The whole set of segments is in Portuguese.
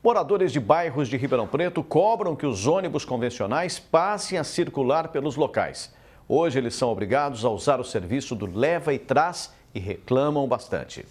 Moradores de bairros de Ribeirão Preto cobram que os ônibus convencionais passem a circular pelos locais. Hoje eles são obrigados a usar o serviço do leva e traz e reclamam bastante.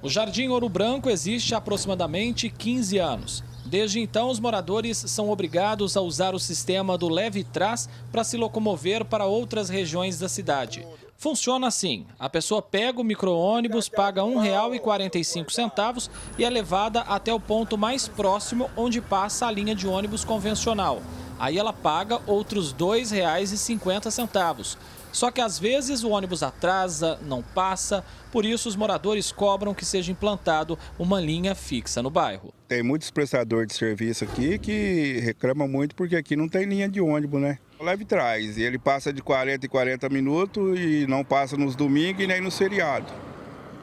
O Jardim Ouro Branco existe há aproximadamente 15 anos. Desde então, os moradores são obrigados a usar o sistema do leva e traz para se locomover para outras regiões da cidade. Funciona assim: a pessoa pega o micro-ônibus, paga R$ 1,45 e é levada até o ponto mais próximo onde passa a linha de ônibus convencional. Aí ela paga outros R$ 2,50. Só que às vezes o ônibus atrasa, não passa, por isso os moradores cobram que seja implantado uma linha fixa no bairro. Tem muitos prestadores de serviço aqui que reclamam muito porque aqui não tem linha de ônibus, né? Leva e traz, e ele passa de 40 em 40 minutos e não passa nos domingos e nem no feriado.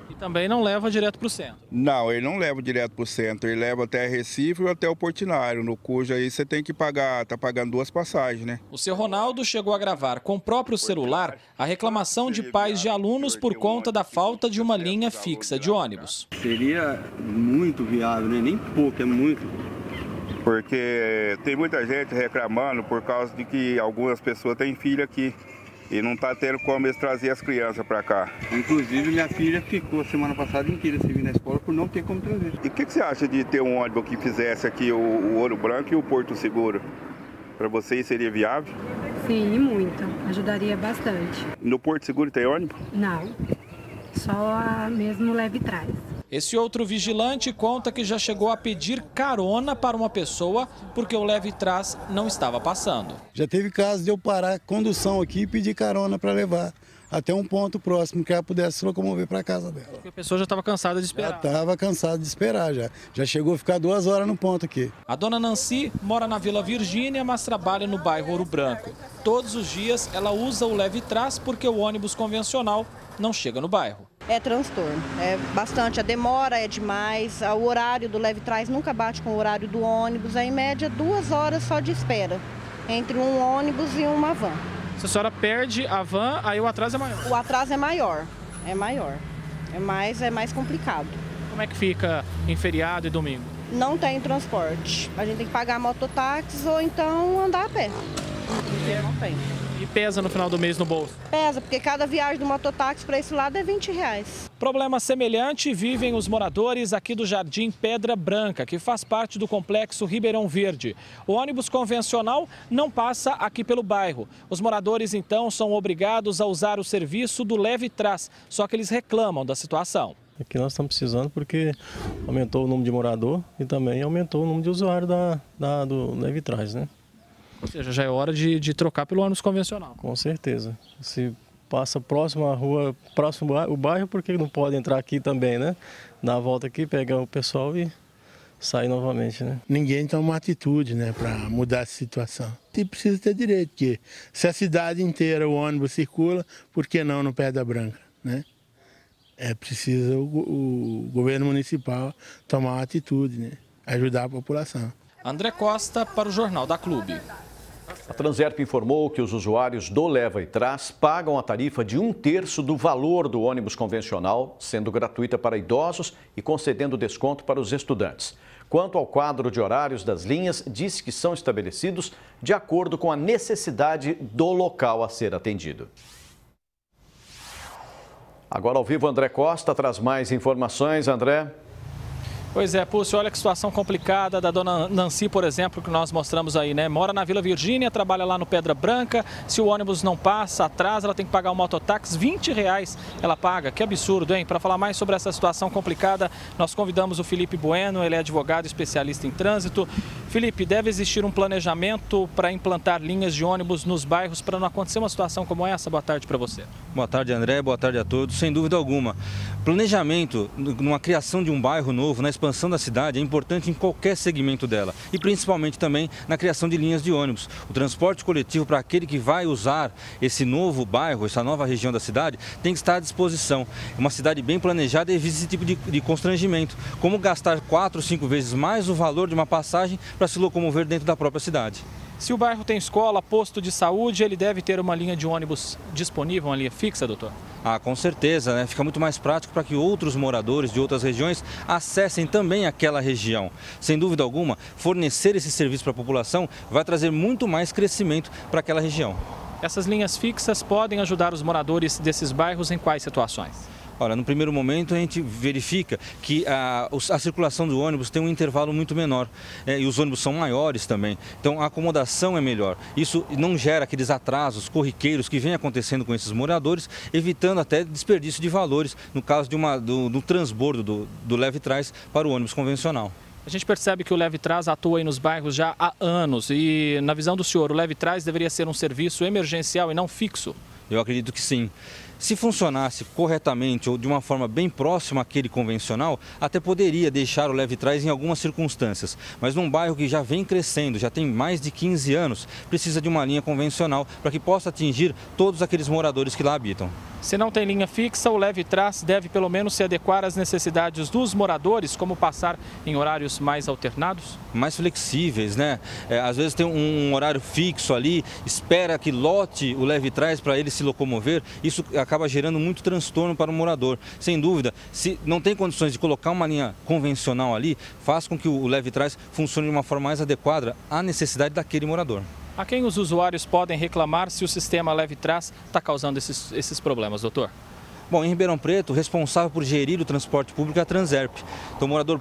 E também não leva direto para o centro? Não, ele não leva direto para o centro, ele leva até Recife ou até o Portinari, no cujo aí você tem que pagar, tá pagando 2 passagens, né? O seu Ronaldo chegou a gravar com o próprio celular a reclamação de pais de alunos por conta da falta de uma linha fixa de ônibus. Seria muito viável, né? Nem pouco, é muito. Porque tem muita gente reclamando por causa de que algumas pessoas têm filho aqui e não está tendo como eles trazer as crianças para cá. Inclusive, minha filha ficou semana passada inteira sem vir na escola por não ter como trazer. E o que você acha de ter um ônibus que fizesse aqui o Ouro Branco e o Porto Seguro? Para vocês seria viável? Sim, muito. Ajudaria bastante. No Porto Seguro tem ônibus? Não, só mesmo leve e traz. Esse outro vigilante conta que já chegou a pedir carona para uma pessoa porque o leve e traz não estava passando. Já teve caso de eu parar a condução aqui e pedir carona para levar até um ponto próximo que ela pudesse se locomover para a casa dela. Porque a pessoa já estava cansada de esperar. Já estava cansada de esperar, já chegou a ficar 2 horas no ponto aqui. A dona Nancy mora na Vila Virgínia, mas trabalha no bairro Ouro Branco. Todos os dias ela usa o leve e traz porque o ônibus convencional não chega no bairro. É transtorno, é bastante, a demora é demais, o horário do leve e traz nunca bate com o horário do ônibus, é em média 2 horas só de espera, entre um ônibus e uma van. Se a senhora perde a van, aí o atraso é maior? O atraso é maior, é mais complicado. Como é que fica em feriado e domingo? Não tem transporte, a gente tem que pagar mototáxi ou então andar a pé, porque não tem. E pesa no final do mês no bolso? Pesa, porque cada viagem do mototáxi para esse lado é R$20. Problema semelhante vivem os moradores aqui do Jardim Pedra Branca, que faz parte do complexo Ribeirão Verde. O ônibus convencional não passa aqui pelo bairro. Os moradores, então, são obrigados a usar o serviço do leve e traz, só que eles reclamam da situação. Aqui nós estamos precisando porque aumentou o número de morador e também aumentou o número de usuários do leve e traz, né? Ou seja, já é hora de trocar pelo ônibus convencional. Com certeza. Se passa próximo à rua, próximo ao bairro, porque não pode entrar aqui também, né? Dar a volta aqui, pegar o pessoal e sair novamente, né? Ninguém toma uma atitude, né, para mudar essa situação. E precisa ter direito, porque se a cidade inteira o ônibus circula, por que não no Pedra Branca, né? É preciso o governo municipal tomar uma atitude, né? Ajudar a população. André Costa para o Jornal da Clube. A Transerp informou que os usuários do Leva e Traz pagam a tarifa de 1/3 do valor do ônibus convencional, sendo gratuita para idosos e concedendo desconto para os estudantes. Quanto ao quadro de horários das linhas, disse que são estabelecidos de acordo com a necessidade do local a ser atendido. Agora ao vivo, André Costa traz mais informações. André. Pois é, Púcio, olha que situação complicada da dona Nancy, por exemplo, que nós mostramos aí, né? Mora na Vila Virgínia, trabalha lá no Pedra Branca. Se o ônibus não passa, atrasa, ela tem que pagar um mototáxi, R$20 ela paga. Que absurdo, hein? Para falar mais sobre essa situação complicada, nós convidamos o Felipe Bueno, ele é advogado especialista em trânsito. Felipe, deve existir um planejamento para implantar linhas de ônibus nos bairros para não acontecer uma situação como essa? Boa tarde para você. Boa tarde, André. Boa tarde a todos. Sem dúvida alguma. Planejamento, numa criação de um bairro novo, na expansão da cidade, é importante em qualquer segmento dela e principalmente também na criação de linhas de ônibus. O transporte coletivo para aquele que vai usar esse novo bairro, essa nova região da cidade, tem que estar à disposição. Uma cidade bem planejada evita esse tipo de constrangimento, como gastar 4 ou 5 vezes mais o valor de uma passagem para se locomover dentro da própria cidade. Se o bairro tem escola, posto de saúde, ele deve ter uma linha de ônibus disponível, uma linha fixa, doutor? Ah, com certeza, né? Fica muito mais prático para que outros moradores de outras regiões acessem também aquela região. Sem dúvida alguma, fornecer esse serviço para a população vai trazer muito mais crescimento para aquela região. Essas linhas fixas podem ajudar os moradores desses bairros em quais situações? Olha, no primeiro momento a gente verifica que a circulação do ônibus tem um intervalo muito menor e os ônibus são maiores também, então a acomodação é melhor. Isso não gera aqueles atrasos corriqueiros que vem acontecendo com esses moradores, evitando até desperdício de valores no caso do transbordo do leve-trás para o ônibus convencional. A gente percebe que o leve-trás atua aí nos bairros já há anos e, na visão do senhor, o leve-trás deveria ser um serviço emergencial e não fixo? Eu acredito que sim. Se funcionasse corretamente ou de uma forma bem próxima àquele convencional, até poderia deixar o leve-trás em algumas circunstâncias. Mas num bairro que já vem crescendo, já tem mais de 15 anos, precisa de uma linha convencional para que possa atingir todos aqueles moradores que lá habitam. Se não tem linha fixa, o leve-trás deve pelo menos se adequar às necessidades dos moradores, como passar em horários mais alternados? Mais flexíveis, né? Às vezes tem um horário fixo ali, espera que lote o leve-trás para ele se locomover, isso acaba gerando muito transtorno para o morador. Sem dúvida, se não tem condições de colocar uma linha convencional ali, faz com que o leve-trás funcione de uma forma mais adequada à necessidade daquele morador. A quem os usuários podem reclamar se o sistema leve-trás está causando esses problemas, doutor? Bom, em Ribeirão Preto, o responsável por gerir o transporte público é a Transerp. Então o morador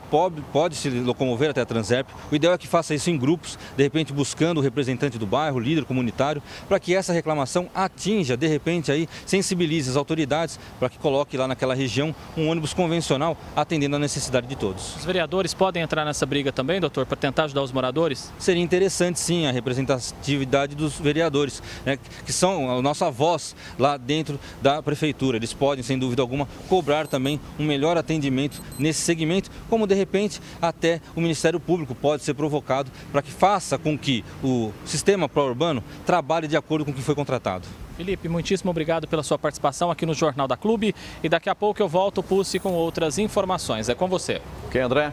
pode se locomover até a Transerp. O ideal é que faça isso em grupos, de repente buscando o representante do bairro, o líder comunitário, para que essa reclamação atinja, de repente, aí, sensibilize as autoridades para que coloque lá naquela região um ônibus convencional atendendo à necessidade de todos. Os vereadores podem entrar nessa briga também, doutor, para tentar ajudar os moradores? Seria interessante, sim, a representatividade dos vereadores, né, que são a nossa voz lá dentro da prefeitura. Eles podem, sem dúvida alguma, cobrar também um melhor atendimento nesse segmento, como de repente até o Ministério Público pode ser provocado para que faça com que o sistema pró-urbano trabalhe de acordo com o que foi contratado. Felipe, muitíssimo obrigado pela sua participação aqui no Jornal da Clube e daqui a pouco eu volto, Pussi, com outras informações. É com você. Ok, André?